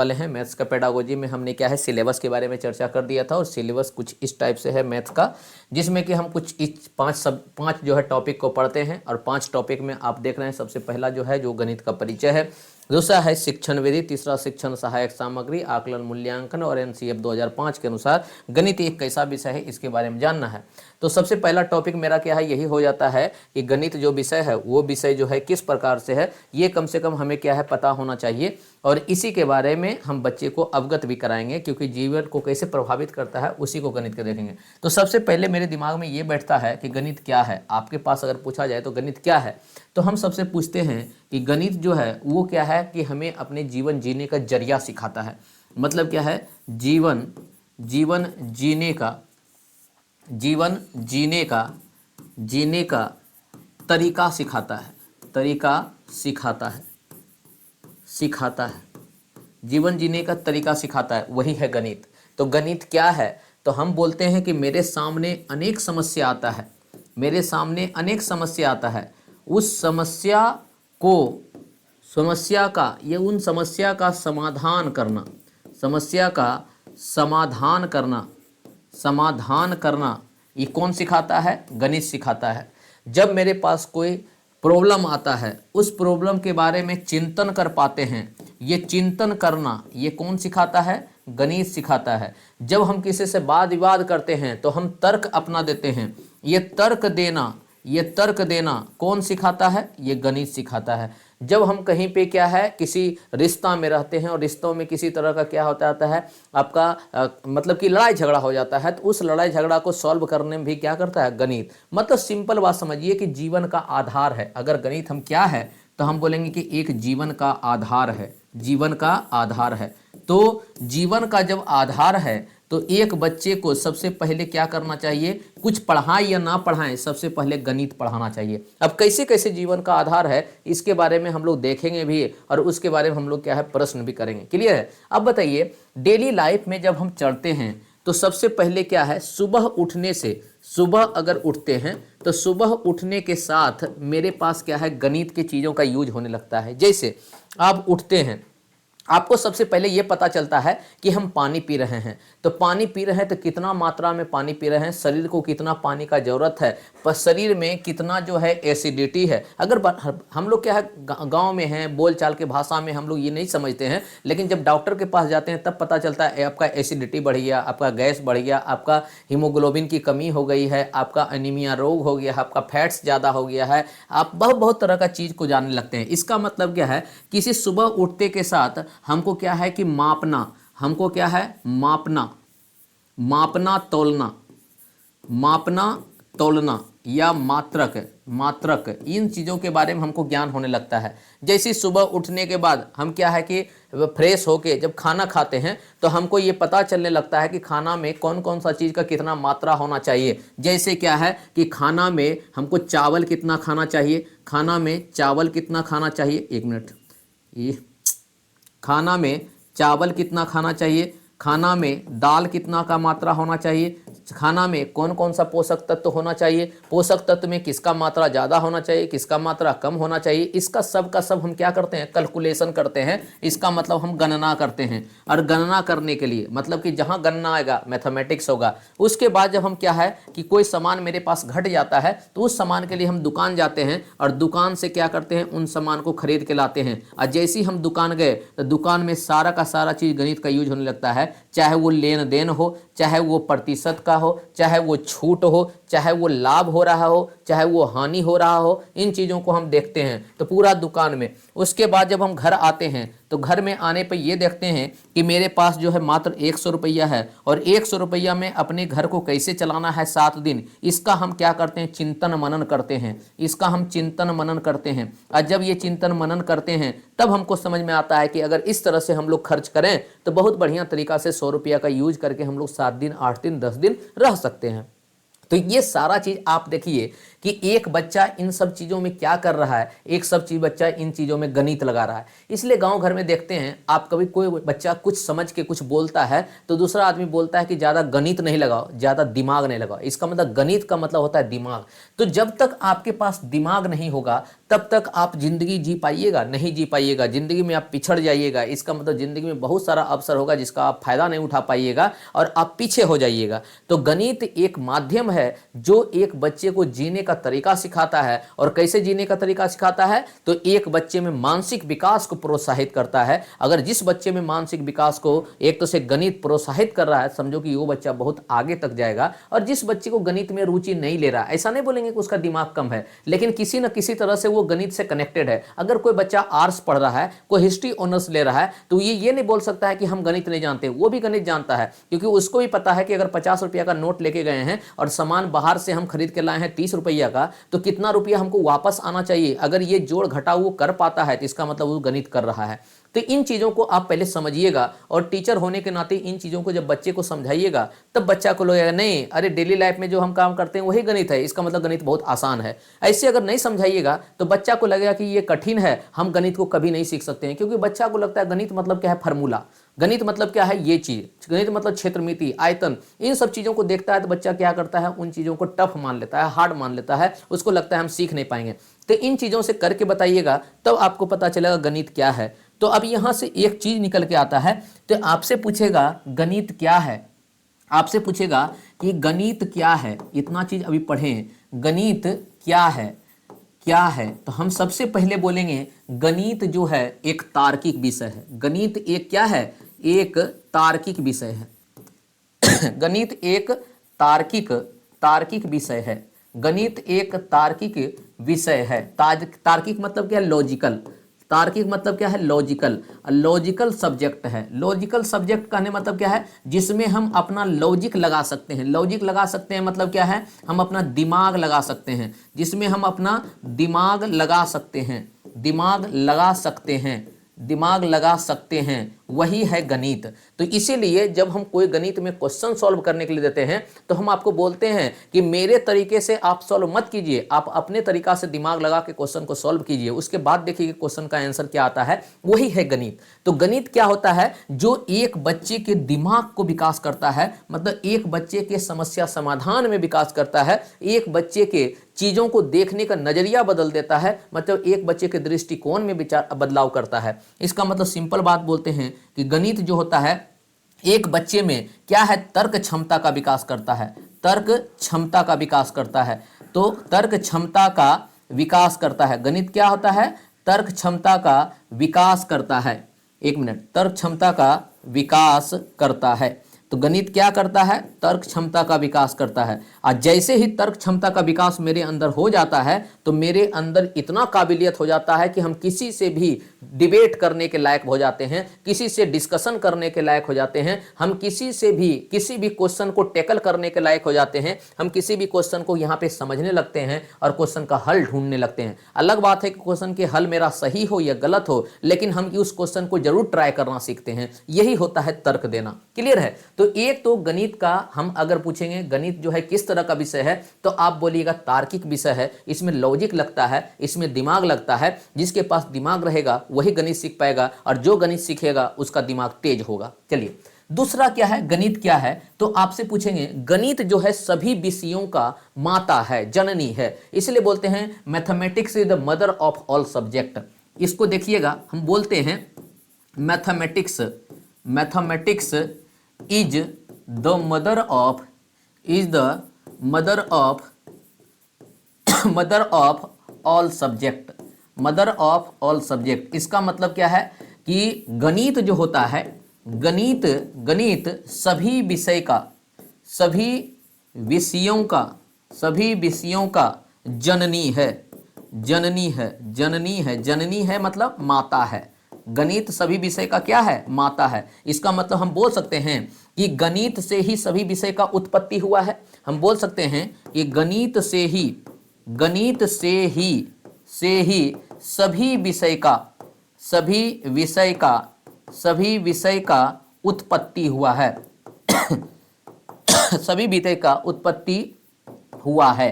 वाले हैं मैथ्स का पेडागोजी में हमने क्या है सिलेबस के बारे में चर्चा कर दिया था और सिलेबस कुछ इस टाइप से है मैथ्स का, जिसमें कि हम कुछ इस पांच जो है टॉपिक को पढ़ते हैं और 5 टॉपिक में आप देख रहे हैं। सबसे पहला जो है जो गणित का परिचय है, दूसरा है शिक्षण विधि, तीसरा शिक्षण सहायक सामग्री, आकलन मूल्यांकन और एनसीएफ 2005 के अनुसार गणित एक कैसा विषय है इसके बारे में जानना है। तो सबसे पहला टॉपिक मेरा क्या है, यही हो जाता है कि गणित जो विषय है वो विषय जो है किस प्रकार से है, ये कम से कम हमें क्या है पता होना चाहिए और इसी के बारे में हम बच्चे को अवगत भी कराएंगे, क्योंकि जीवन को कैसे प्रभावित करता है उसी को गणित के देखेंगे। तो सबसे पहले मेरे दिमाग में ये बैठता है कि गणित क्या है। आपके पास अगर पूछा जाए तो गणित क्या है, तो हम सबसे पूछते हैं कि गणित जो है वो क्या है कि हमें अपने जीवन जीने का जरिया सिखाता है। मतलब क्या है, जीवन जीने का तरीका सिखाता है, जीवन जीने का तरीका सिखाता है, वही है गणित। तो गणित क्या है, तो हम बोलते हैं कि मेरे सामने अनेक समस्या आता है, उस समस्या का समाधान करना ये कौन सिखाता है, गणित सिखाता है। जब मेरे पास कोई प्रॉब्लम आता है, उस प्रॉब्लम के बारे में चिंतन कर पाते हैं, ये चिंतन करना ये कौन सिखाता है, गणित सिखाता है। जब हम किसी से वाद विवाद करते हैं तो हम तर्क अपना देते हैं, ये तर्क देना कौन सिखाता है, ये गणित सिखाता है। जब हम कहीं पे क्या है किसी रिश्ता में रहते हैं और रिश्तों में किसी तरह का क्या होता है आपका मतलब कि लड़ाई झगड़ा हो जाता है, तो उस लड़ाई झगड़ा को सॉल्व करने में भी क्या करता है, गणित। मतलब सिंपल बात समझिए कि जीवन का आधार है। अगर गणित हम क्या है तो हम बोलेंगे कि एक जीवन का आधार है। तो जीवन का जब आधार है तो एक बच्चे को सबसे पहले क्या करना चाहिए, कुछ पढ़ाएं या ना पढ़ाएं, सबसे पहले गणित पढ़ाना चाहिए। अब कैसे कैसे जीवन का आधार है इसके बारे में हम लोग देखेंगे भी और उसके बारे में हम लोग क्या है प्रश्न भी करेंगे। क्लियर है। अब बताइए, डेली लाइफ में जब हम चलते हैं तो सबसे पहले क्या है, सुबह अगर उठते हैं तो सुबह उठने के साथ मेरे पास क्या है, गणित की चीज़ों का यूज होने लगता है। जैसे आप उठते हैं, आपको सबसे पहले ये पता चलता है कि हम पानी पी रहे हैं, तो पानी पी रहे हैं तो कितना मात्रा में पानी पी रहे हैं, शरीर को कितना पानी का जरूरत है, पर शरीर में कितना जो है एसिडिटी है। अगर हम लोग क्या है गांव में हैं, बोलचाल के भाषा में हम लोग ये नहीं समझते हैं, लेकिन जब डॉक्टर के पास जाते हैं तब पता चलता है आपका एसिडिटी बढ़ गया, आपका गैस बढ़ गया, आपका हीमोग्लोबिन की कमी हो गई है, आपका एनीमिया रोग हो गया, आपका फैट्स ज़्यादा हो गया है। आप बहुत तरह का चीज़ को जानने लगते हैं। इसका मतलब क्या है, किसी सुबह उठते के साथ हमको क्या है कि मापना तोलना या मात्रक इन चीज़ों के बारे में हमको ज्ञान होने लगता है। जैसे सुबह उठने के बाद हम क्या है कि फ्रेश होके जब खाना खाते हैं तो हमको ये पता चलने लगता है कि खाना में कौन कौन सा चीज़ का कितना मात्रा होना चाहिए। जैसे क्या है कि खाना में हमको चावल कितना खाना चाहिए, एक मिनट, ये खाना में चावल कितना खाना चाहिए, खाना में दाल कितना का मात्रा होना चाहिए, खाना में कौन कौन सा पोषक तत्व होना चाहिए, पोषक तत्व में किसका मात्रा ज़्यादा होना चाहिए, किसका मात्रा कम होना चाहिए, इसका सब का सब हम क्या करते हैं, कैलकुलेशन करते हैं। इसका मतलब हम गणना करते हैं। और गणना करने के लिए मतलब कि जहाँ गणना आएगा मैथमेटिक्स होगा। उसके बाद जब हम क्या है कि कोई सामान मेरे पास घट जाता है तो उस सामान के लिए हम दुकान जाते हैं और दुकान से क्या करते हैं, उन सामान को खरीद के लाते हैं। और जैसे ही हम दुकान गए तो दुकान में सारा का सारा चीज़ गणित का यूज होने लगता है। चाहे वो लेन देन हो, चाहे वो प्रतिशत का हो, चाहे वो छूट हो, चाहे वो लाभ हो रहा हो, चाहे वो हानि हो रहा हो, इन चीज़ों को हम देखते हैं तो पूरा दुकान में। उसके बाद जब हम घर आते हैं तो घर में आने पर ये देखते हैं कि मेरे पास जो है मात्र 100 रुपया है और 100 रुपया में अपने घर को कैसे चलाना है 7 दिन, इसका हम क्या करते हैं, चिंतन मनन करते हैं। और जब ये चिंतन मनन करते हैं तब हमको समझ में आता है कि अगर इस तरह से हम लोग खर्च करें तो बहुत बढ़िया तरीका से 100 रुपया का यूज करके हम लोग 7 दिन, 8 दिन, 10 दिन रह सकते हैं। तो ये सारा चीज़ आप देखिए कि एक बच्चा इन सब चीज़ों में क्या कर रहा है, बच्चा इन चीज़ों में गणित लगा रहा है। इसलिए गांव घर में देखते हैं आप, कभी कोई बच्चा कुछ समझ के कुछ बोलता है तो दूसरा आदमी बोलता है कि ज़्यादा गणित नहीं लगाओ, ज़्यादा दिमाग नहीं लगाओ। इसका मतलब गणित का मतलब होता है दिमाग। तो जब तक आपके पास दिमाग नहीं होगा तब तक आप जिंदगी जी पाइएगा? नहीं जी पाइएगा। जिंदगी में आप पिछड़ जाइएगा। इसका मतलब जिंदगी में बहुत सारा अवसर होगा जिसका आप फायदा नहीं उठा पाइएगा और आप पीछे हो जाइएगा। तो गणित एक माध्यम है जो एक बच्चे को जीने का तरीका सिखाता है। और कैसे जीने का तरीका सिखाता है? तो एक बच्चे में मानसिक विकास को प्रोत्साहित करता है। अगर जिस बच्चे में मानसिक विकास को एक तो से गणित प्रोत्साहित कर रहा है, समझो कि वो बच्चा बहुत आगे तक जाएगा। और जिस बच्चे को गणित में रुचि नहीं ले रहा, ऐसा नहीं बोलेंगे कि उसका दिमाग कम है, लेकिन किसी न किसी तरह से वो गणित से कनेक्टेड है। अगर कोई बच्चा आर्ट्स पढ़ रहा है, कोई हिस्ट्री ऑनर्स ले रहा है, तो ये नहीं बोल सकता है कि हम गणित नहीं जानते। वो भी गणित जानता है, क्योंकि उसको भी पता है कि अगर 50 रुपया का नोट लेके गए हैं और सामान बाहर से हम खरीद के लाए हैं 30 रुपया का, तो कितना रुपया हमको वापस आना चाहिए। अगर ये जोड़ घटाव वो कर पाता है तो इसका मतलब वो गणित कर रहा है। तो इन चीज़ों को आप पहले समझिएगा, और टीचर होने के नाते इन चीज़ों को जब बच्चे को समझाइएगा तब बच्चा को लगेगा नहीं, अरे डेली लाइफ में जो हम काम करते हैं वही गणित है, इसका मतलब गणित बहुत आसान है। ऐसे अगर नहीं समझाइएगा तो बच्चा को लगेगा कि ये कठिन है, हम गणित को कभी नहीं सीख सकते हैं। क्योंकि बच्चा को लगता है गणित मतलब क्या है, फार्मूला, गणित मतलब क्या है ये चीज़, गणित मतलब क्षेत्रमिति, आयतन, इन सब चीज़ों को देखता है तो बच्चा क्या करता है, उन चीज़ों को टफ मान लेता है, हार्ड मान लेता है, उसको लगता है हम सीख नहीं पाएंगे। तो इन चीज़ों से करके बताइएगा तब आपको पता चलेगा गणित क्या है। तो अब यहाँ से एक चीज़ निकल के आता है, तो आपसे पूछेगा गणित क्या है, आपसे पूछेगा कि गणित क्या है। इतना चीज़ अभी पढ़ें, गणित क्या है, क्या है। तो हम सबसे पहले बोलेंगे गणित जो है एक तार्किक विषय है। गणित एक क्या है, एक तार्किक विषय है। गणित एक तार्किक विषय है। गणित एक तार्किक विषय है। तार्किक मतलब क्या है, लॉजिकल। तार्किक मतलब क्या है, लॉजिकल। लॉजिकल सब्जेक्ट है। लॉजिकल सब्जेक्ट कहने मतलब क्या है, जिसमें हम अपना लॉजिक लगा सकते हैं। लॉजिक लगा सकते हैं मतलब क्या है, हम अपना दिमाग लगा सकते हैं, जिसमें हम अपना दिमाग लगा सकते हैं, दिमाग लगा सकते हैं, दिमाग लगा सकते हैं, वही है गणित। तो इसीलिए जब हम कोई गणित में क्वेश्चन सॉल्व करने के लिए देते हैं तो हम आपको बोलते हैं कि मेरे तरीके से आप सॉल्व मत कीजिए, आप अपने तरीका से दिमाग लगा के क्वेश्चन को सॉल्व कीजिए, उसके बाद देखिए क्वेश्चन का आंसर क्या आता है, वही है गणित। तो गणित क्या होता है, जो एक बच्चे के दिमाग को विकास करता है, मतलब एक बच्चे के समस्या समाधान में विकास करता है, एक बच्चे के चीज़ों को देखने का नजरिया बदल देता है, मतलब एक बच्चे के दृष्टिकोण में विचार बदलाव करता है। इसका मतलब सिंपल बात बोलते हैं कि गणित जो होता है एक बच्चे में क्या है, तर्क क्षमता का विकास करता है, तर्क क्षमता का विकास करता है। तो तर्क क्षमता का विकास करता है। गणित क्या होता है, तर्क क्षमता का विकास करता है। एक मिनट, तर्क क्षमता का विकास करता है। तो गणित क्या करता है, तर्क क्षमता का विकास करता है। और जैसे ही तर्क क्षमता का विकास मेरे अंदर हो जाता है तो मेरे अंदर इतना काबिलियत हो जाता है कि हम किसी से भी डिबेट करने के लायक हो जाते हैं, किसी से डिस्कशन करने के लायक हो जाते हैं, हम किसी से भी किसी भी क्वेश्चन को टैकल करने के लायक हो जाते हैं, हम किसी भी क्वेश्चन को यहाँ पे समझने लगते हैं और क्वेश्चन का हल ढूंढने लगते हैं। अलग बात है कि क्वेश्चन के हल मेरा सही हो या गलत हो, लेकिन हम उस क्वेश्चन को जरूर ट्राई करना सीखते हैं। यही होता है तर्क देना। क्लियर है? तो एक तो गणित का हम अगर पूछेंगे गणित जो है किस तरह का विषय है, तो आप बोलिएगा तार्किक विषय है, इसमें लॉजिक लगता है, इसमें दिमाग लगता है। जिसके पास दिमाग रहेगा वही गणित सीख पाएगा, और जो गणित सीखेगा उसका दिमाग तेज होगा। चलिए दूसरा क्या है, गणित क्या है, तो आपसे पूछेंगे गणित जो है सभी विषयों का माता है, जननी है, इसलिए बोलते हैं mathematics is the mother of all subject. इसको देखिएगा, हम बोलते हैं mathematics, mathematics is the mother of, is the mother of, mother of all subject, mother of all subject. इसका मतलब क्या है कि गणित जो होता है, गणित, गणित सभी विषय का, सभी विषयों का, सभी विषयों का जननी है, जननी है, जननी है, जननी है मतलब माता है। गणित सभी विषय का क्या है, माता है। इसका मतलब हम बोल सकते हैं कि गणित से ही सभी विषय का उत्पत्ति हुआ है। हम बोल सकते हैं कि गणित से ही, गणित से ही सभी विषय का, सभी विषय का, सभी विषय का उत्पत्ति हुआ है। सभी विषय का उत्पत्ति हुआ है।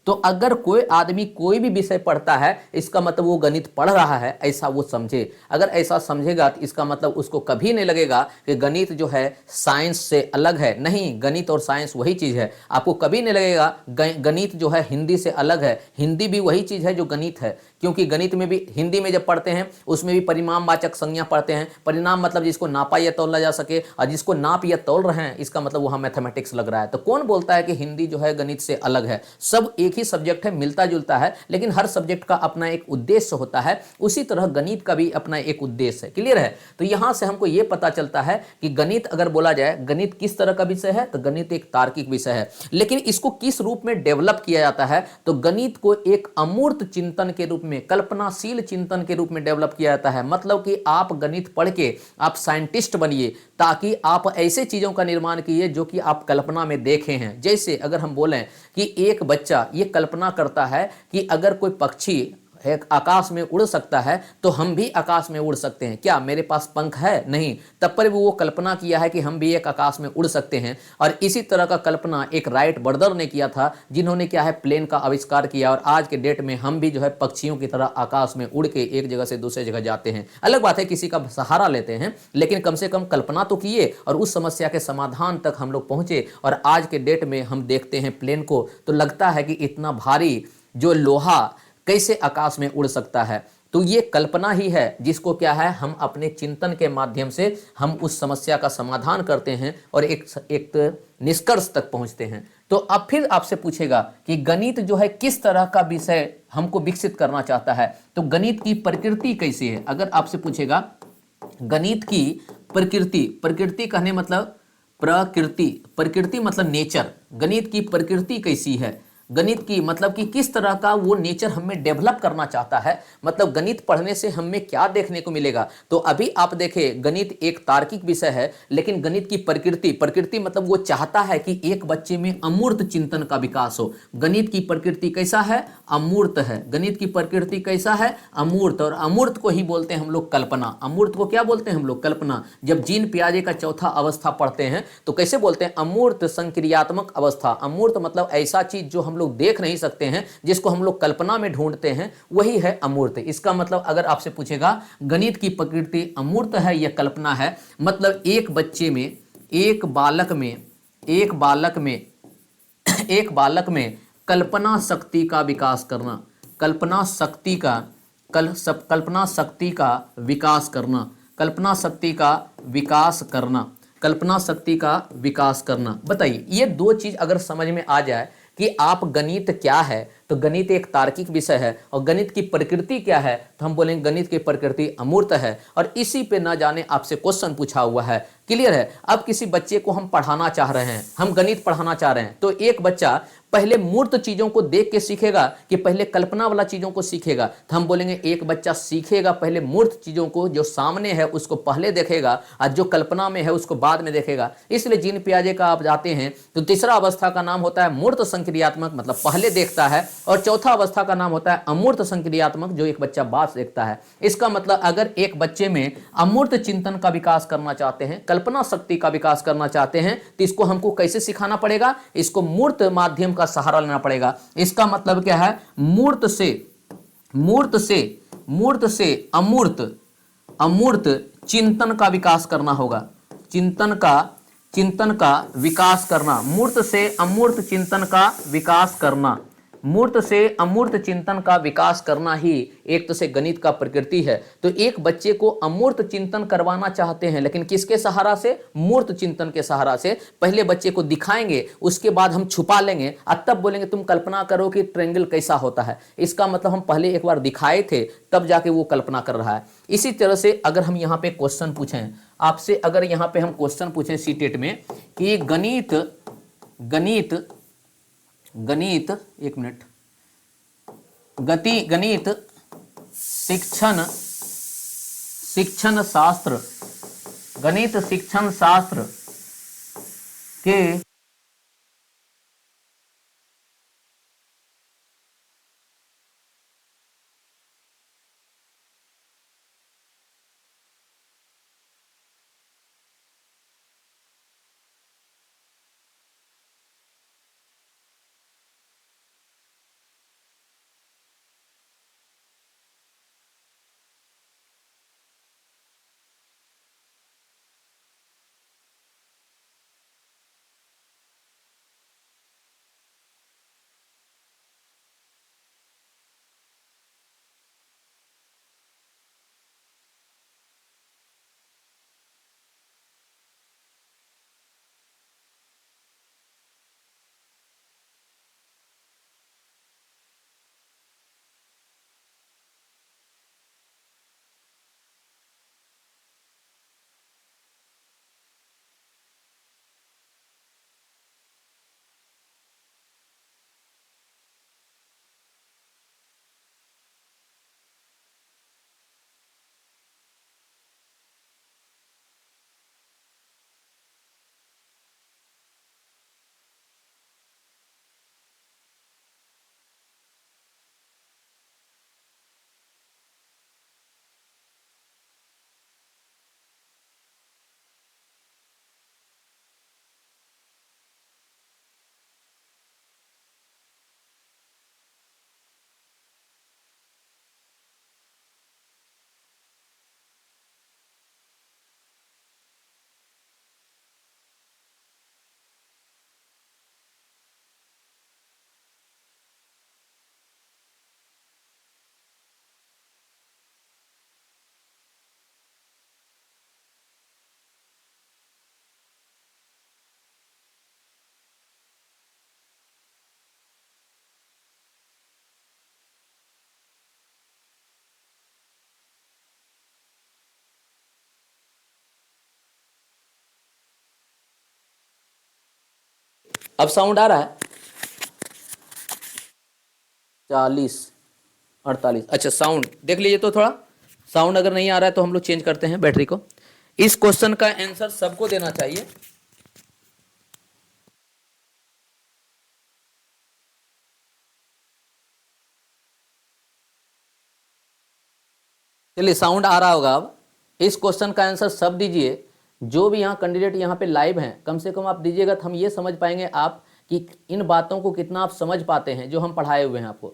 तो अगर कोई आदमी कोई भी विषय पढ़ता है, इसका मतलब वो गणित पढ़ रहा है, ऐसा वो समझे। अगर ऐसा समझेगा तो इसका मतलब उसको कभी नहीं लगेगा कि गणित जो है साइंस से अलग है। नहीं, गणित और साइंस वही चीज़ है। आपको कभी नहीं लगेगा गणित जो है हिंदी से अलग है, हिंदी भी वही चीज़ है जो गणित है। क्योंकि गणित में भी, हिंदी में जब पढ़ते हैं उसमें भी परिमाणवाचक संज्ञा पढ़ते हैं। परिणाम मतलब जिसको नापा या तौला जा सके, और जिसको नाप या तौल रहे हैं इसका मतलब वहां मैथमेटिक्स लग रहा है। तो कौन बोलता है कि हिंदी जो है गणित से अलग है? सब एक ही सब्जेक्ट है, मिलता जुलता है, लेकिन हर सब्जेक्ट का अपना एक उद्देश्य होता है। उसी तरह गणित का भी अपना एक उद्देश्य है। क्लियर है? तो यहां से हमको यह पता चलता है कि गणित अगर बोला जाए, गणित किस तरह का विषय है, तो गणित एक तार्किक विषय है। लेकिन इसको किस रूप में डेवलप किया जाता है, तो गणित को एक अमूर्त चिंतन के रूप में, कल्पनाशील चिंतन के रूप में डेवलप किया जाता है। मतलब कि आप गणित पढ़ के आप साइंटिस्ट बनिए, ताकि आप ऐसे चीजों का निर्माण कीजिए जो कि आप कल्पना में देखे हैं। जैसे अगर हम बोलें कि एक बच्चा ये कल्पना करता है कि अगर कोई पक्षी एक आकाश में उड़ सकता है तो हम भी आकाश में उड़ सकते हैं। क्या मेरे पास पंख है? नहीं। तब पर भी वो कल्पना किया है कि हम भी एक आकाश में उड़ सकते हैं। और इसी तरह का कल्पना एक राइट ब्रदर ने किया था, जिन्होंने क्या है, प्लेन का आविष्कार किया। और आज के डेट में हम भी जो है पक्षियों की तरह आकाश में उड़ के एक जगह से दूसरे जगह जाते हैं। अलग बात है किसी का सहारा लेते हैं, लेकिन कम से कम कल्पना तो किए और उस समस्या के समाधान तक हम लोग पहुंचे। और आज के डेट में हम देखते हैं प्लेन को, तो लगता है कि इतना भारी जो लोहा कैसे आकाश में उड़ सकता है। तो ये कल्पना ही है जिसको क्या है, हम अपने चिंतन के माध्यम से हम उस समस्या का समाधान करते हैं और एक निष्कर्ष तक पहुंचते हैं। तो अब फिर आपसे पूछेगा कि गणित जो है किस तरह का विषय हमको विकसित करना चाहता है, तो गणित की प्रकृति कैसी है। अगर आपसे पूछेगा गणित की प्रकृति, प्रकृति कहने मतलब प्रकृति, प्रकृति मतलब नेचर, गणित की प्रकृति कैसी है, गणित की मतलब कि किस तरह का वो नेचर हमें डेवलप करना चाहता है। मतलब गणित पढ़ने से हमें क्या देखने को मिलेगा। तो अभी आप देखें, गणित एक तार्किक विषय है, लेकिन गणित की प्रकृति, प्रकृति मतलब वो चाहता है कि एक बच्चे में अमूर्त चिंतन का विकास हो। गणित की प्रकृति कैसा है? अमूर्त है। गणित की प्रकृति कैसा है? अमूर्त। और अमूर्त को ही बोलते हैं हम लोग कल्पना। अमूर्त को क्या बोलते हैं हम लोग? कल्पना। जब जीन पियाजे का चौथा अवस्था पढ़ते हैं तो कैसे बोलते हैं? अमूर्त संक्रियात्मक अवस्था। अमूर्त मतलब ऐसा चीज जो हम लोग देख नहीं सकते हैं, जिसको हम लोग कल्पना में ढूंढते हैं, वही है अमूर्त। इसका मतलब अगर आपसे पूछेगा गणित की प्रकृति अमूर्त है या कल्पना है, मतलब एक बच्चे में, एक बालक में, एक बालक में एक बालक में कल्पना शक्ति का विकास करना, कल्पना शक्ति का कल्पना शक्ति का विकास करना, कल्पना शक्ति का विकास करना, कल्पना शक्ति का विकास करना। बताइए, ये दो चीज अगर समझ में आ जाए कि आप गणित क्या है, तो गणित एक तार्किक विषय है। और गणित की प्रकृति क्या है, तो हम बोलेंगे गणित की प्रकृति अमूर्त है। और इसी पे ना जाने आपसे क्वेश्चन पूछा हुआ है। क्लियर है? अब किसी बच्चे को हम पढ़ाना चाह रहे हैं, हम गणित पढ़ाना चाह रहे हैं, तो एक बच्चा पहले मूर्त चीजों को देख के सीखेगा कि पहले कल्पना वाला चीजों को सीखेगा। तो हम बोलेंगे एक बच्चा सीखेगा पहले मूर्त चीजों को, जो सामने है उसको पहले देखेगा, और जो कल्पना में है उसको बाद में देखेगा। इसलिए जीन पियाजे का आप जाते हैं तो तीसरा अवस्था का नाम होता है मूर्त संक्रियात्मक, मतलब पहले देखता है। और चौथा अवस्था का नाम होता है अमूर्त संक्रियात्मक, जो एक बच्चा बाद देखता है। इसका मतलब अगर एक बच्चे में अमूर्त चिंतन का विकास करना चाहते हैं, कल्पना शक्ति का विकास करना चाहते हैं, तो इसको हमको कैसे सिखाना पड़ेगा? इसको मूर्त माध्यम का सहारा लेना पड़ेगा। इसका मतलब क्या है? मूर्त से अमूर्त अमूर्त चिंतन का विकास करना होगा। चिंतन का विकास करना, मूर्त से अमूर्त चिंतन का विकास करना, मूर्त से अमूर्त चिंतन का विकास करना ही एक तो से गणित का प्रकृति है। तो एक बच्चे को अमूर्त चिंतन करवाना चाहते हैं, लेकिन किसके सहारा से? मूर्त चिंतन के सहारा से। पहले बच्चे को दिखाएंगे, उसके बाद हम छुपा लेंगे, और तब बोलेंगे तुम कल्पना करो कि ट्रायंगल कैसा होता है। इसका मतलब हम पहले एक बार दिखाए थे, तब जाके वो कल्पना कर रहा है। इसी तरह से अगर हम यहाँ पे क्वेश्चन पूछें आपसे, अगर यहाँ पे हम क्वेश्चन पूछें सीटेट में कि गणित एक मिनट, गणित शिक्षण शास्त्र, गणित शिक्षण शास्त्र के अब साउंड आ रहा है? 40, 48। अच्छा, साउंड देख लीजिए तो थोड़ा। साउंड अगर नहीं आ रहा है तो हम लोग चेंज करते हैं बैटरी को। इस क्वेश्चन का आंसर सबको देना चाहिए। चलिए, साउंड आ रहा होगा अब। इस क्वेश्चन का आंसर सब दीजिए। जो भी यहाँ कैंडिडेट यहाँ पे लाइव हैं, कम से कम आप दीजिएगा तो हम ये समझ पाएंगे आप कि इन बातों को कितना आप समझ पाते हैं जो हम पढ़ाए हुए हैं आपको।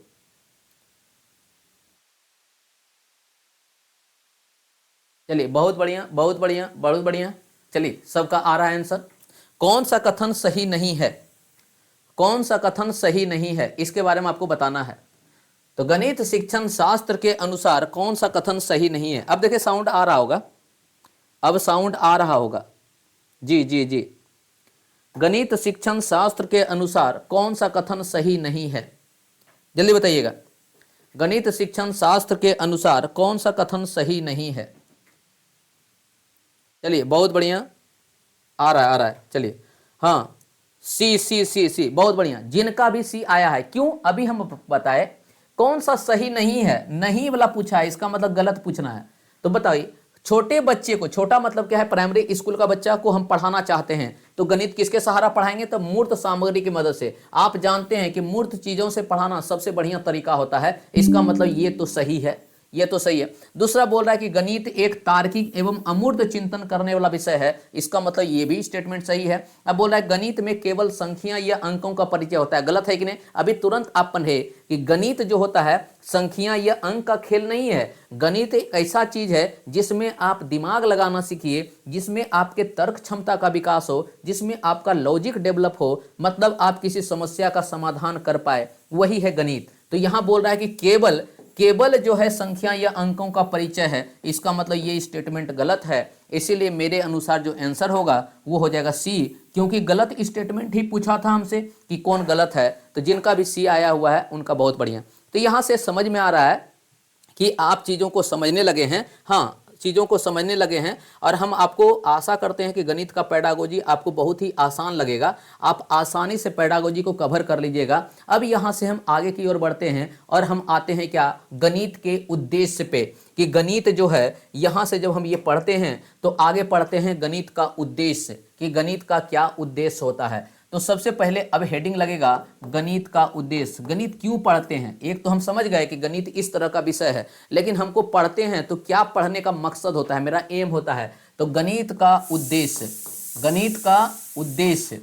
चलिए, बहुत बढ़िया, बहुत बढ़िया, बहुत बढ़िया। चलिए, सबका आ रहा है आंसर। कौन सा कथन सही नहीं है? कौन सा कथन सही नहीं है, इसके बारे में आपको बताना है। तो गणित शिक्षण शास्त्र के अनुसार कौन सा कथन सही नहीं है? अब देखिए, साउंड आ रहा होगा। अब साउंड आ रहा होगा। जी जी जी। गणित शिक्षण शास्त्र के अनुसार कौन सा कथन सही नहीं है? जल्दी बताइएगा। गणित शिक्षण शास्त्र के अनुसार कौन सा कथन सही नहीं है? चलिए, बहुत बढ़िया। आ रहा है, आ रहा है। चलिए, हाँ, सी सी सी सी, बहुत बढ़िया। जिनका भी सी आया है, क्यों अभी हम बताए कौन सा सही नहीं है। नहीं वाला पूछा है, इसका मतलब गलत पूछना है। तो बताइए, छोटे बच्चे को, छोटा मतलब क्या है, प्राइमरी स्कूल का बच्चा को हम पढ़ाना चाहते हैं तो गणित किसके सहारा पढ़ाएंगे? तो मूर्त सामग्री की मदद से। आप जानते हैं कि मूर्त चीजों से पढ़ाना सबसे बढ़िया तरीका होता है। इसका मतलब ये तो सही है, ये तो सही है। दूसरा बोल रहा है कि गणित एक तार्किक एवं अमूर्त चिंतन करने वाला विषय है। इसका मतलब ये भी स्टेटमेंट सही है। अब बोल रहा है गणित में केवल संख्या या अंकों का परिचय होता है। गलत है कि नहीं? अभी तुरंत आप पढ़े कि गणित जो होता है संख्या या अंक का खेल नहीं है। गणित एक ऐसा चीज है जिसमें आप दिमाग लगाना सीखिए, जिसमें आपके तर्क क्षमता का विकास हो, जिसमें आपका लॉजिक डेवलप हो, मतलब आप किसी समस्या का समाधान कर पाए, वही है गणित। तो यहां बोल रहा है कि केवल केवल जो है संख्या या अंकों का परिचय है। इसका मतलब ये स्टेटमेंट गलत है। इसीलिए मेरे अनुसार जो आंसर होगा वो हो जाएगा सी, क्योंकि गलत स्टेटमेंट ही पूछा था हमसे कि कौन गलत है। तो जिनका भी सी आया हुआ है उनका बहुत बढ़िया। तो यहां से समझ में आ रहा है कि आप चीज़ों को समझने लगे हैं। हाँ, चीज़ों को समझने लगे हैं। और हम आपको आशा करते हैं कि गणित का पेडागोजी आपको बहुत ही आसान लगेगा। आप आसानी से पेडागोजी को कवर कर लीजिएगा। अब यहाँ से हम आगे की ओर बढ़ते हैं और हम आते हैं क्या, गणित के उद्देश्य पे। कि गणित जो है, यहाँ से जब हम ये पढ़ते हैं तो आगे पढ़ते हैं गणित का उद्देश्य, कि गणित का क्या उद्देश्य होता है। तो सबसे पहले अब हेडिंग लगेगा गणित का उद्देश्य। गणित क्यों पढ़ते हैं? एक तो हम समझ गए कि गणित इस तरह का विषय है, लेकिन हमको पढ़ते हैं तो क्या पढ़ने का मकसद होता है, मेरा एम होता है। तो गणित का उद्देश्य, गणित का उद्देश्य,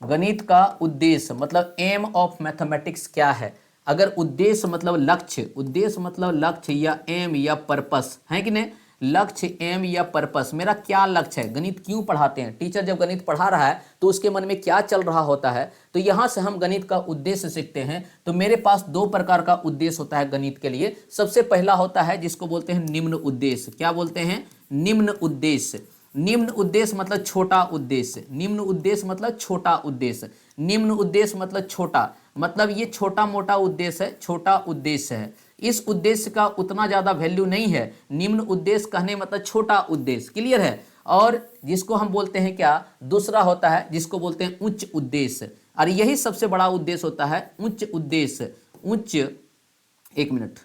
गणित का उद्देश्य मतलब एम ऑफ मैथमेटिक्स क्या है। अगर उद्देश्य मतलब लक्ष्य, उद्देश्य मतलब लक्ष्य या एम या पर्पस, है कि नहीं? लक्ष्य, एम या पर्पस, मेरा क्या लक्ष्य है, गणित क्यों पढ़ाते हैं। टीचर जब गणित पढ़ा रहा है तो उसके मन में क्या चल रहा होता है, तो यहां से हम गणित का उद्देश्य सीखते हैं। तो मेरे पास दो प्रकार का उद्देश्य होता है गणित के लिए। सबसे पहला होता है जिसको बोलते हैं निम्न उद्देश्य। क्या बोलते हैं? निम्न उद्देश्य। निम्न उद्देश्य मतलब छोटा उद्देश्य। निम्न उद्देश्य मतलब छोटा उद्देश्य। निम्न उद्देश्य मतलब छोटा, मतलब ये छोटा मोटा उद्देश्य है, छोटा उद्देश्य है। इस उद्देश्य का उतना ज्यादा वैल्यू नहीं है। निम्न उद्देश्य कहने मतलब छोटा उद्देश्य। क्लियर है? और जिसको हम बोलते हैं क्या, दूसरा होता है जिसको बोलते हैं उच्च उद्देश्य। और यही सबसे बड़ा उद्देश्य होता है, उच्च उद्देश्य। उच्च, एक मिनट,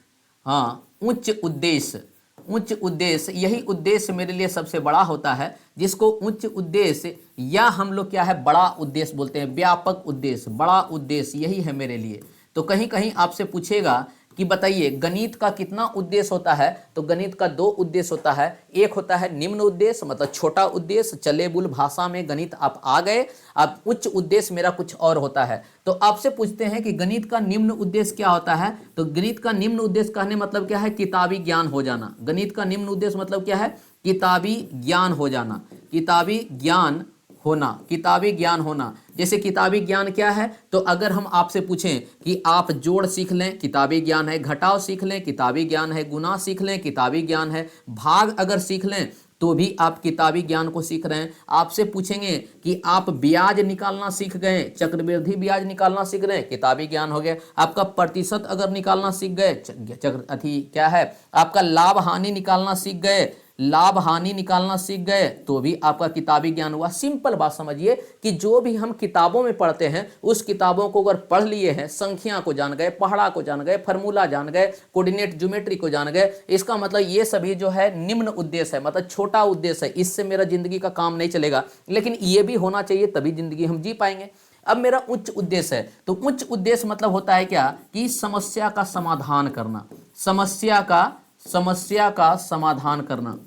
हाँ, उच्च उद्देश्य। उच्च उद्देश्य, यही उद्देश्य मेरे लिए सबसे बड़ा होता है, जिसको उच्च उद्देश्य या हम लोग क्या है, बड़ा उद्देश्य बोलते हैं। व्यापक उद्देश्य, बड़ा उद्देश्य, यही है मेरे लिए। तो कहीं कहीं आपसे पूछेगा कि बताइए गणित का कितना उद्देश्य होता है, तो गणित का दो उद्देश्य होता है। एक होता है निम्न उद्देश्य मतलब छोटा उद्देश्य, चले बुल भाषा में गणित आप आ गए। अब उच्च उद्देश्य मेरा कुछ और होता है। तो आपसे पूछते हैं कि गणित का निम्न उद्देश्य क्या होता है, तो गणित का निम्न उद्देश्य कहने मतलब क्या है, किताबी ज्ञान हो जाना। गणित का निम्न उद्देश्य मतलब क्या है, किताबी ज्ञान हो जाना, किताबी ज्ञान होना, किताबी ज्ञान होना। जैसे किताबी ज्ञान क्या है, तो अगर हम आपसे पूछें कि आप जोड़ सीख लें, किताबी ज्ञान है। घटाव सीख लें, किताबी ज्ञान है। गुना सीख लें, किताबी ज्ञान है। भाग अगर सीख लें तो भी आप किताबी ज्ञान को सीख रहे हैं। आपसे पूछेंगे कि आप ब्याज निकालना सीख गए, चक्रवृद्धि ब्याज निकालना सीख रहे हैं, किताबी ज्ञान हो गया। आपका प्रतिशत अगर निकालना सीख गए, चक्र क्या है, आपका लाभ हानि निकालना सीख गए, लाभ हानि निकालना सीख गए तो भी आपका किताबी ज्ञान हुआ। सिंपल बात समझिए कि जो भी हम किताबों में पढ़ते हैं उस किताबों को अगर पढ़ लिए हैं, संख्या को जान गए, पहाड़ा को जान गए, फार्मूला जान गए, कोऑर्डिनेट ज्योमेट्री को जान गए, इसका मतलब ये सभी जो है निम्न उद्देश्य है, मतलब छोटा उद्देश्य है, इससे मेरा जिंदगी का काम नहीं चलेगा, लेकिन ये भी होना चाहिए तभी जिंदगी हम जी पाएंगे। अब मेरा उच्च उद्देश्य है, तो उच्च उद्देश्य मतलब होता है क्या कि समस्या का समाधान करना, समस्या का समाधान करना,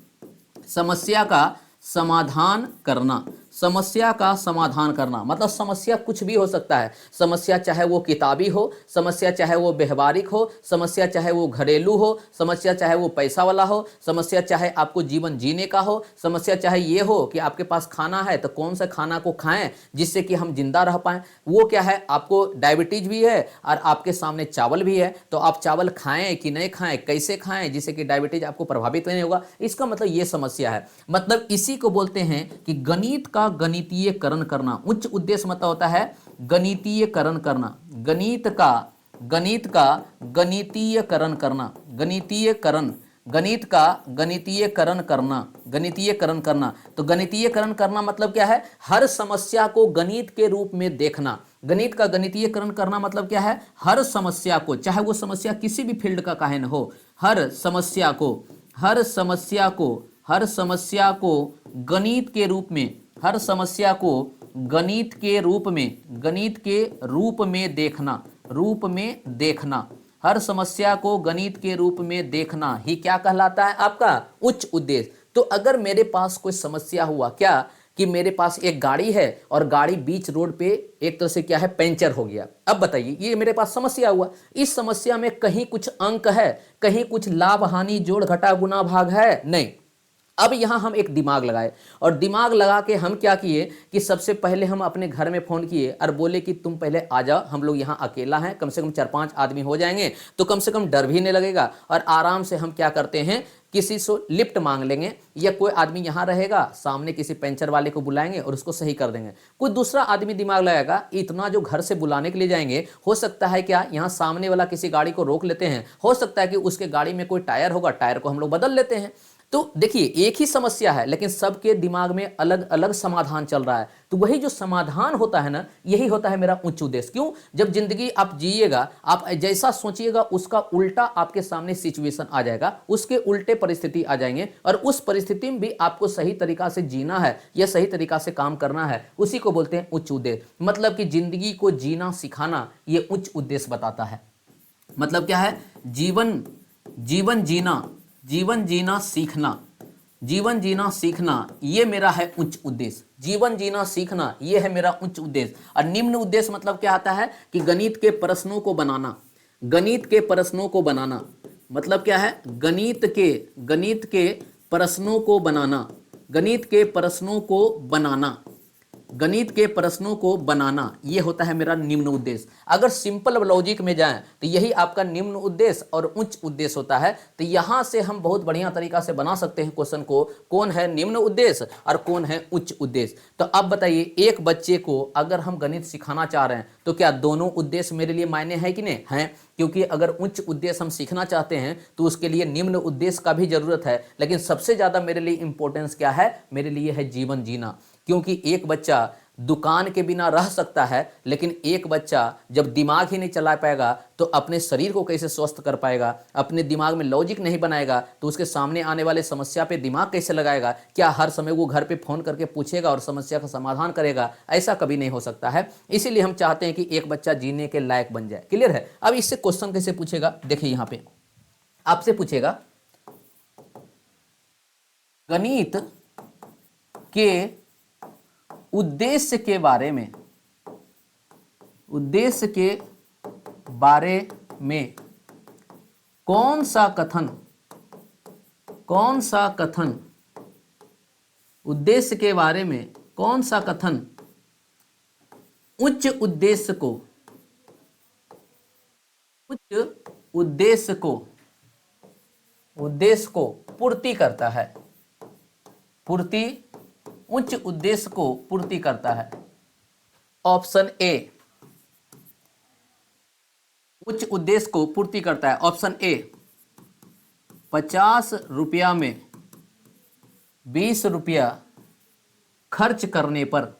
समस्या का समाधान करना, समस्या का समाधान करना, मतलब समस्या कुछ भी हो सकता है। समस्या चाहे वो किताबी हो, समस्या चाहे वो व्यवहारिक हो, समस्या चाहे वो घरेलू हो, समस्या चाहे वो पैसा वाला हो, समस्या चाहे आपको जीवन जीने का हो, समस्या चाहे ये हो कि आपके पास खाना है तो कौन सा खाना को खाएं जिससे कि हम जिंदा रह पाएं। वो क्या है, आपको डायबिटीज भी है और आपके सामने चावल भी है, तो आप चावल खाएं कि नहीं खाएं, कैसे खाएं जिससे कि डायबिटीज आपको प्रभावित नहीं होगा, इसका मतलब ये समस्या है। मतलब इसी को बोलते हैं कि गणित का गणितीयकरण करना। उच्च उद्देश्य मतलब होता है गणितीयकरण करना, गणित का गणितीयकरण करना, गणित का गणितीयकरण करना, गणितीयकरण करना। तो गणितीयकरण करना मतलब क्या है, हर समस्या को गणित के रूप में देखना। गणित का गणितीयकरण करना मतलब क्या है, हर समस्या को, चाहे वो समस्या किसी भी फील्ड का काहे न हो, हर समस्या को गणित के रूप में, हर समस्या को गणित के रूप में देखना, हर समस्या को गणित के रूप में देखना ही क्या कहलाता है, आपका उच्च उद्देश्य। तो अगर मेरे पास कोई समस्या हुआ क्या कि मेरे पास एक गाड़ी है और गाड़ी बीच रोड पे एक तरह से क्या है, पंचर हो गया। अब बताइए, ये मेरे पास समस्या हुआ, इस समस्या में कहीं कुछ अंक है, कहीं कुछ लाभ हानि जोड़ घटा गुना भाग है, नहीं। अब यहां हम एक दिमाग लगाए और दिमाग लगा के हम क्या किए कि सबसे पहले हम अपने घर में फोन किए और बोले कि तुम पहले आ जाओ, हम लोग यहाँ अकेला हैं, कम से कम 4-5 आदमी हो जाएंगे तो कम से कम डर भी नहीं लगेगा और आराम से हम क्या करते हैं, किसी से लिफ्ट मांग लेंगे या कोई आदमी यहाँ रहेगा, सामने किसी पंचर वाले को बुलाएंगे और उसको सही कर देंगे। कोई दूसरा आदमी दिमाग लगाएगा, इतना जो घर से बुलाने के लिए जाएंगे, हो सकता है क्या यहाँ सामने वाला किसी गाड़ी को रोक लेते हैं, हो सकता है कि उसके गाड़ी में कोई टायर होगा, टायर को हम लोग बदल लेते हैं। तो देखिए एक ही समस्या है लेकिन सबके दिमाग में अलग अलग समाधान चल रहा है, तो वही जो समाधान होता है ना, यही होता है मेरा उच्च उद्देश्य। क्यों, जब जिंदगी आप जिएगा, आप जैसा सोचिएगा उसका उल्टा आपके सामने सिचुएशन आ जाएगा, उसके उल्टे परिस्थिति आ जाएंगे और उस परिस्थिति में भी आपको सही तरीका से जीना है या सही तरीका से काम करना है, उसी को बोलते हैं उच्च उद्देश्य। मतलब कि जिंदगी को जीना सिखाना, ये उच्च उद्देश्य बताता है। मतलब क्या है, जीवन जीना सीखना, ये मेरा है उच्च उद्देश्य। जीवन जीना सीखना ये है मेरा उच्च उद्देश्य। और निम्न उद्देश्य मतलब क्या आता है कि गणित के प्रश्नों को बनाना, मतलब क्या है, गणित के प्रश्नों को बनाना, ये होता है मेरा निम्न उद्देश्य। अगर सिंपल लॉजिक में जाएं तो यही आपका निम्न उद्देश्य और उच्च उद्देश्य होता है। तो यहां से हम बहुत बढ़िया तरीका से बना सकते हैं क्वेश्चन को, कौन है निम्न उद्देश्य और कौन है उच्च उद्देश्य। तो अब बताइए, एक बच्चे को अगर हम गणित सिखाना चाह रहे हैं तो क्या दोनों उद्देश्य मेरे लिए मायने है कि नहीं है, क्योंकि अगर उच्च उद्देश्य हम सीखना चाहते हैं तो उसके लिए निम्न उद्देश्य का भी जरूरत है। लेकिन सबसे ज्यादा मेरे लिए इंपॉर्टेंस क्या है, मेरे लिए है जीवन जीना। क्योंकि एक बच्चा दुकान के बिना रह सकता है, लेकिन एक बच्चा जब दिमाग ही नहीं चला पाएगा तो अपने शरीर को कैसे स्वस्थ कर पाएगा, अपने दिमाग में लॉजिक नहीं बनाएगा तो उसके सामने आने वाले समस्या पे दिमाग कैसे लगाएगा। क्या हर समय वो घर पे फोन करके पूछेगा और समस्या का समाधान करेगा, ऐसा कभी नहीं हो सकता है। इसीलिए हम चाहते हैं कि एक बच्चा जीने के लायक बन जाए। क्लियर है। अब इससे क्वेश्चन कैसे पूछेगा, देखिए यहां पे आपसे पूछेगा गणित के उद्देश्य के बारे में कौन सा कथन उद्देश्य के बारे में कौन सा कथन उच्च उद्देश्य को पूर्ति करता है, उच्च उद्देश्य को पूर्ति करता है। ऑप्शन ए, उच्च उद्देश्य को पूर्ति करता है। ऑप्शन ए, 50 रुपया में ₹20 खर्च करने पर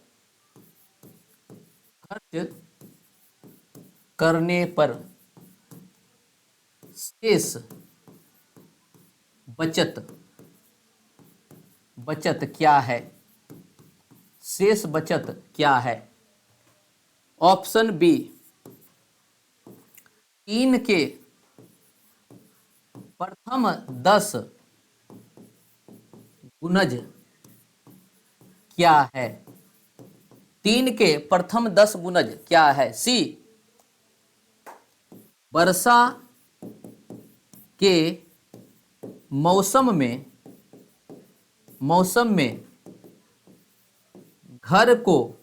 शेष बचत क्या है? शेष बचत क्या है? ऑप्शन बी, 3 के प्रथम 10 गुणज क्या है? 3 के प्रथम 10 गुणज क्या है? सी, वर्षा के मौसम में घर को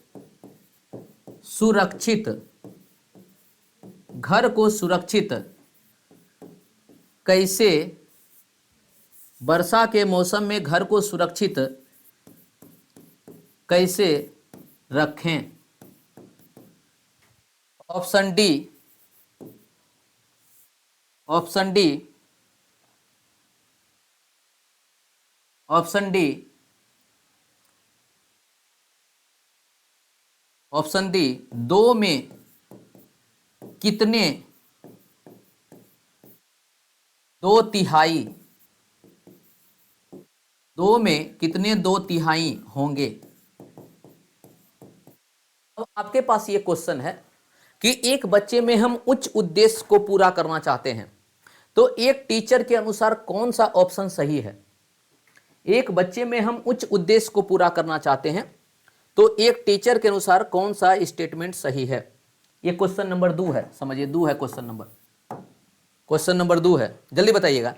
सुरक्षित कैसे, वर्षा के मौसम में घर को सुरक्षित कैसे रखें? Option D, option D, option D, option D, 2 में कितने 2/3, 2 में कितने 2/3 होंगे? अब आपके पास ये क्वेश्चन है कि एक बच्चे में हम उच्च उद्देश्य को पूरा करना चाहते हैं, तो एक टीचर के अनुसार कौन सा ऑप्शन सही है? एक बच्चे में हम उच्च उद्देश्य को पूरा करना चाहते हैं, तो एक टीचर के अनुसार कौन सा स्टेटमेंट सही है? ये क्वेश्चन नंबर 2 है, समझिए 2 है क्वेश्चन नंबर 2 है, जल्दी बताइएगा।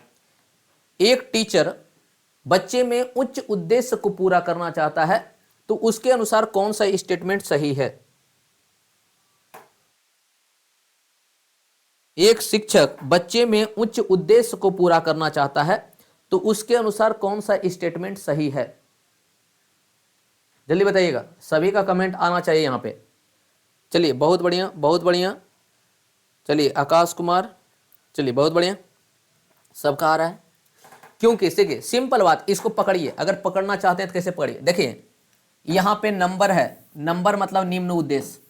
एक टीचर बच्चे में उच्च उद्देश्य को पूरा करना चाहता है, तो उसके अनुसार कौन सा स्टेटमेंट सही है? एक शिक्षक बच्चे में उच्च उद्देश्य को पूरा करना चाहता है, तो उसके अनुसार कौन सा स्टेटमेंट सही है? जल्दी बताइएगा, सभी का कमेंट आना चाहिए यहां पे। चलिए बहुत बढ़िया, बहुत बढ़िया। चलिए आकाश कुमार, चलिए बहुत बढ़िया, सबका आ रहा है। क्योंकि देखिए सिंपल बात, इसको पकड़िए, अगर पकड़ना चाहते हैं तो कैसे पकड़िए। देखिए यहां पे नंबर है, नंबर मतलब निम्न उद्देश्य,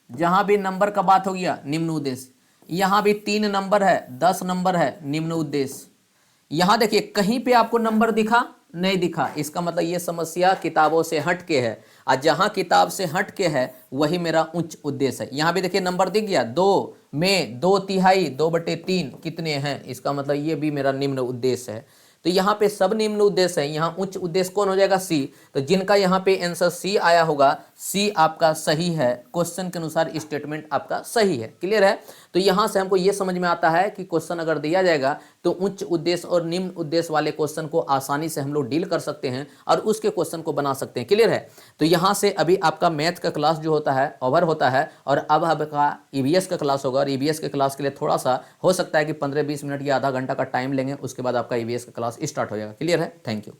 जहां भी नंबर का बात हो गया निम्न उद्देश्य। यहां भी 3 नंबर है, 10 नंबर है, निम्न उद्देश्य। यहां देखिए कहीं पे आपको नंबर दिखा नहीं दिखा, इसका मतलब ये समस्या किताबों से हट के है, और जहां किताब से हट के है वही मेरा उच्च उद्देश्य है। यहां भी देखिए नंबर दिख गया, 2 में 2/3, 2/3 कितने हैं, इसका मतलब ये भी मेरा निम्न उद्देश्य है। तो यहाँ पे सब निम्न उद्देश्य है, यहाँ उच्च उद्देश्य कौन हो जाएगा? सी। तो जिनका यहाँ पे आंसर सी आया होगा, सी आपका सही है, क्वेश्चन के अनुसार स्टेटमेंट आपका सही है। क्लियर है? तो यहाँ से हमको ये समझ में आता है कि क्वेश्चन अगर दिया जाएगा तो उच्च उद्देश्य और निम्न उद्देश्य वाले क्वेश्चन को आसानी से हम लोग डील कर सकते हैं और उसके क्वेश्चन को बना सकते हैं। क्लियर है? तो यहाँ से अभी आपका मैथ का क्लास जो होता है ओवर होता है, और अब आपका ईवीएस का क्लास होगा, और ईवीएस के क्लास के लिए थोड़ा सा हो सकता है कि 15-20 मिनट या आधा घंटा का टाइम लेंगे, उसके बाद आपका ईवीएस का क्लास स्टार्ट हो जाएगा। क्लियर है? Thank you.